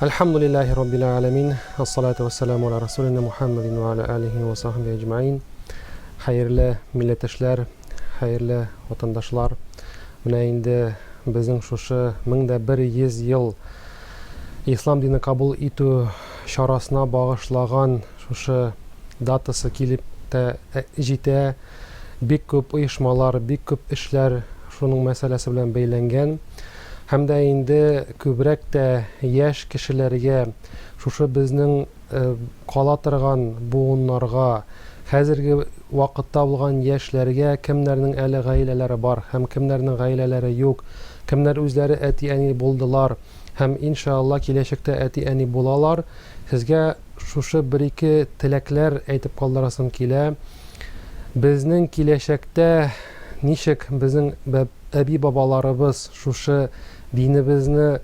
Elhamdülillahi Rabbil alemin. As-salatu vesselamu ala Resulina Muhammedin ve ala alihi ve sahbihi ecmain. Hayırlı milletişler, hayırlı vatandaşlar. Менә инде безнең шушы 1100 ел ислам дине кабул итү чарасына багышлаган шушы датасы килеп җитә. Бик күп оешмалар, бик күп эшләр шуның мәсьәләсе белән бәйләнгән. Һәм дә инде күбрәк тә яшь кешеләргә, шушы безнең кала торган буыннарга, хәзерге вакытта булган яшьләргә, кемнәрнең әле гаиләләре бар һәм кемнәрнең гаиләләре юк, кемнәр үзләре әти-әни булдылар һәм иншалла киләчәктә әти-әни булалар. Сезгә шушы бер-ике теләкләр әйтеп калдырасым килә. Безнең киләчәктә ничек безнең әби-бабаларыбыз шушы динебезне,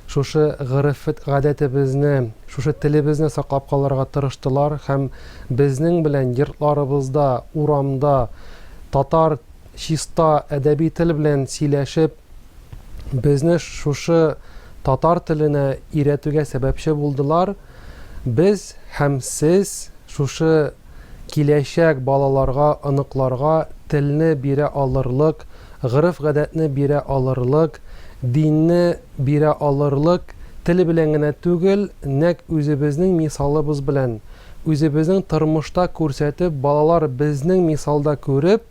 шушы гадәтебезне, шушы телебезне саклап калырга тырыштылар һәм безнең белән йортларыбызда, урамда татар чиста әдәби тел белән сөйләшеп, безне шушы татар теленә өйрәтүгә сәбәпче булдылар. Без һәм сез шушы киләчәк балаларга, оныкларга телне бирә алырлык, гырыф-гадәтне бирә алырлык, динне бирә алырлык, теле белән генә түгел, нәкъ үзебезнең мисалыбыз белән, үзебезнең тормышта күрсәтеп, балалар безнең мисалда күреп,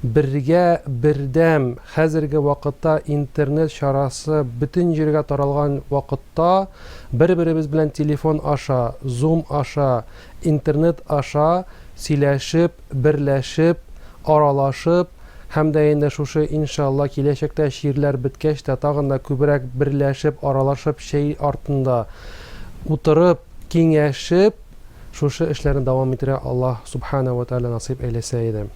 бергә бердәм хәзерге вакытта интернет чарасы бөтен җиргә таралган вакытта бер-беребез белән телефон аша, Zoom аша, интернет аша сөйләшеп, берләшеп, аралашып, һәм дә инде шушы иншалла киләчәктә ширләр беткәч тә тагын да күбрәк берләшеп, аралашып, шәй артында утырып, киңәшеп, шушы эшләрне дәвам итәргә Аллаһ Субхана ва Тааля насыйп әйләсә иде.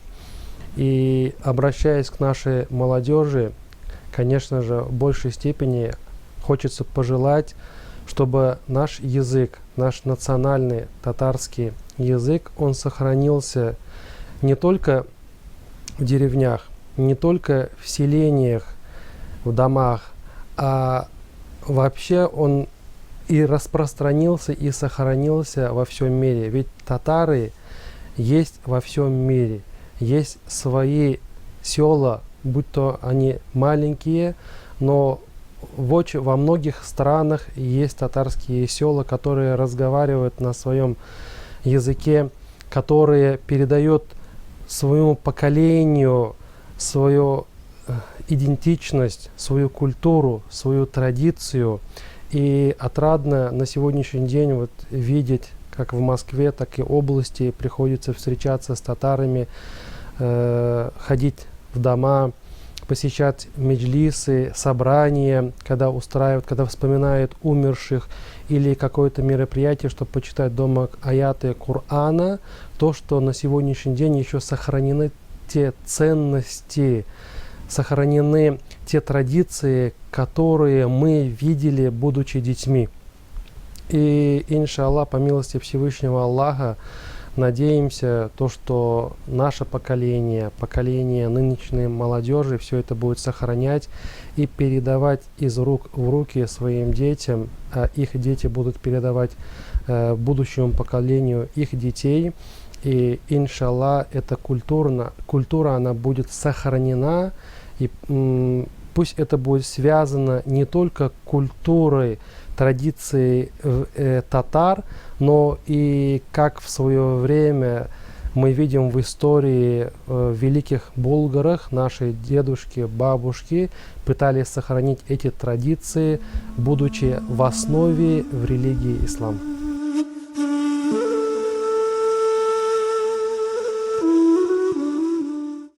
И обращаясь к нашей молодежи, конечно же, в большей степени хочется пожелать, чтобы наш язык, наш национальный татарский язык, он сохранился не только в деревнях, не только в селениях, в домах, а вообще он и распространился, и сохранился во всем мире. Ведь татары есть во всем мире. Есть свои села, будь то они маленькие, но во многих странах есть татарские села, которые разговаривают на своем языке, которые передают своему поколению свою идентичность, свою культуру, свою традицию. И отрадно на сегодняшний день вот видеть, как в Москве, так и области приходится встречаться с татарами, ходить в дома, посещать меджлисы, собрания, когда устраивают, когда вспоминают умерших, или какое-то мероприятие, чтобы почитать дома аяты Корана, то, что на сегодняшний день еще сохранены те ценности, сохранены те традиции, которые мы видели, будучи детьми. И, иншаллах, по милости Всевышнего Аллаха, надеемся, то, что наше поколение, поколение нынешней молодежи, все это будет сохранять и передавать из рук в руки своим детям, а их дети будут передавать будущему поколению их детей. И, иншаллах, эта культура, она будет сохранена, и пусть это будет связано не только культурой, традицией татар, но и как в свое время мы видим в истории великих булгарах, наши дедушки, бабушки пытались сохранить эти традиции, будучи в основе в религии ислам.